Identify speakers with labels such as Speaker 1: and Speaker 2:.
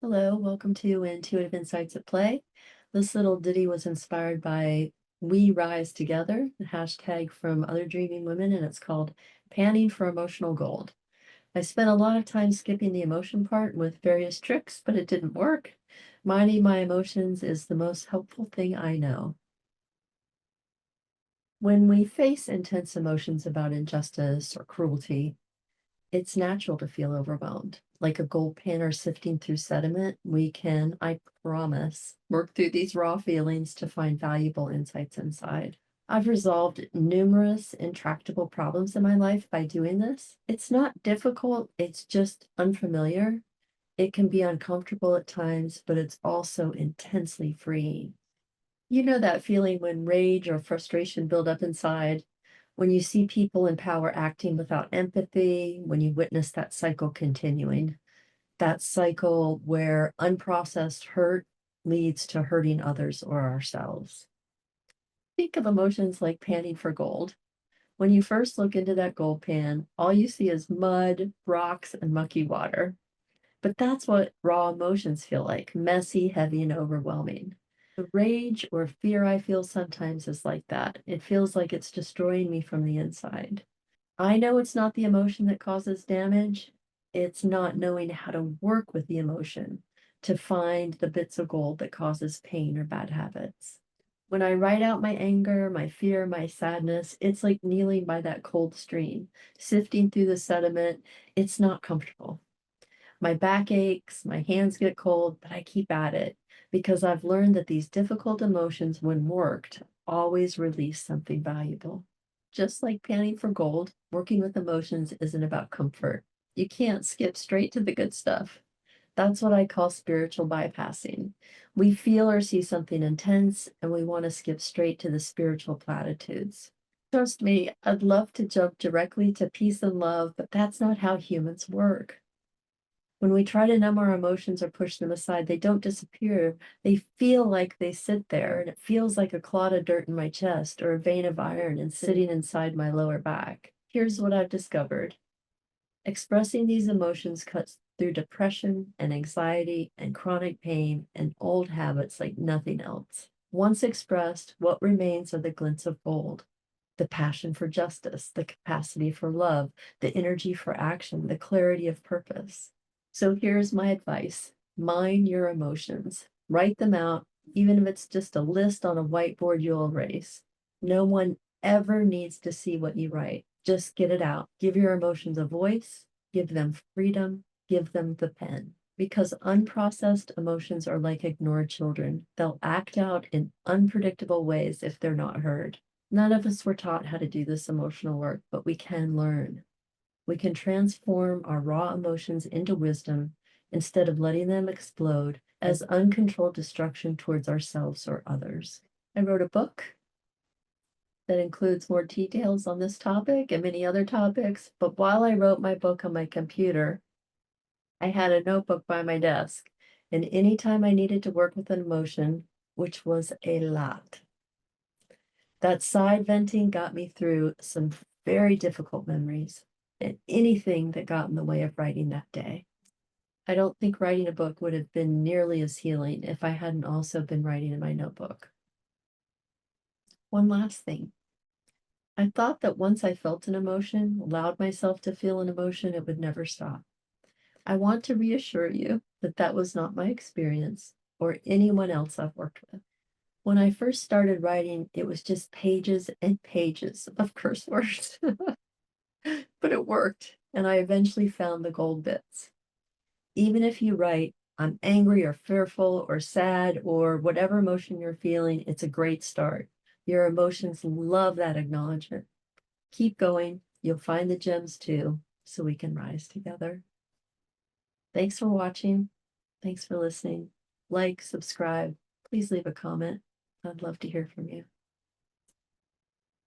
Speaker 1: Hello, welcome to Intuitive Insights at Play. This little ditty was inspired by We Rise Together, the hashtag from other dreaming women, and it's called Panning for Emotional Gold. I spent a lot of time skipping the emotion part with various tricks, but it didn't work. Minding my emotions is the most helpful thing I know. When we face intense emotions about injustice or cruelty, it's natural to feel overwhelmed. Like a gold panner sifting through sediment, we can, I promise, work through these raw feelings to find valuable insights inside. I've resolved numerous intractable problems in my life by doing this. It's not difficult, it's just unfamiliar. It can be uncomfortable at times, but it's also intensely freeing. You know that feeling when rage or frustration build up inside, when you see people in power acting without empathy, when you witness that cycle continuing, that cycle where unprocessed hurt leads to hurting others or ourselves. Think of emotions like panning for gold. When you first look into that gold pan, all you see is mud, rocks, and mucky water. But that's what raw emotions feel like, messy, heavy, and overwhelming. The rage or fear I feel sometimes is like that. It feels like it's destroying me from the inside. I know it's not the emotion that causes damage. It's not knowing how to work with the emotion to find the bits of gold that causes pain or bad habits. When I write out my anger, my fear, my sadness, it's like kneeling by that cold stream, sifting through the sediment. It's not comfortable. My back aches, my hands get cold, but I keep at it because I've learned that these difficult emotions, when worked, always release something valuable. Just like panning for gold, working with emotions isn't about comfort. You can't skip straight to the good stuff. That's what I call spiritual bypassing. We feel or see something intense and we want to skip straight to the spiritual platitudes. Trust me, I'd love to jump directly to peace and love, but that's not how humans work. When we try to numb our emotions or push them aside, they don't disappear. They feel like they sit there, and it feels like a clod of dirt in my chest or a vein of iron and sitting inside my lower back. Here's what I've discovered. Expressing these emotions cuts through depression and anxiety and chronic pain and old habits like nothing else. Once expressed, what remains are the glints of gold, the passion for justice, the capacity for love, the energy for action, the clarity of purpose. So here's my advice. Mind your emotions. Write them out, even if it's just a list on a whiteboard you'll erase. No one ever needs to see what you write. Just get it out. Give your emotions a voice, give them freedom, give them the pen. Because unprocessed emotions are like ignored children. They'll act out in unpredictable ways if they're not heard. None of us were taught how to do this emotional work, but we can learn. We can transform our raw emotions into wisdom instead of letting them explode as uncontrolled destruction towards ourselves or others. I wrote a book that includes more details on this topic and many other topics, but while I wrote my book on my computer, I had a notebook by my desk. And anytime I needed to work with an emotion, which was a lot, that side venting got me through some very difficult memories and anything that got in the way of writing that day. I don't think writing a book would have been nearly as healing if I hadn't also been writing in my notebook. One last thing. I thought that once I felt an emotion, allowed myself to feel an emotion, it would never stop. I want to reassure you that that was not my experience or anyone else I've worked with. When I first started writing, it was just pages and pages of curse words, but it worked, and I eventually found the gold bits. Even if you write, I'm angry or fearful or sad or whatever emotion you're feeling, it's a great start. Your emotions love that acknowledgement. Keep going. You'll find the gems too, so we can rise together. Thanks for watching. Thanks for listening. Like, subscribe. Please leave a comment. I'd love to hear from you.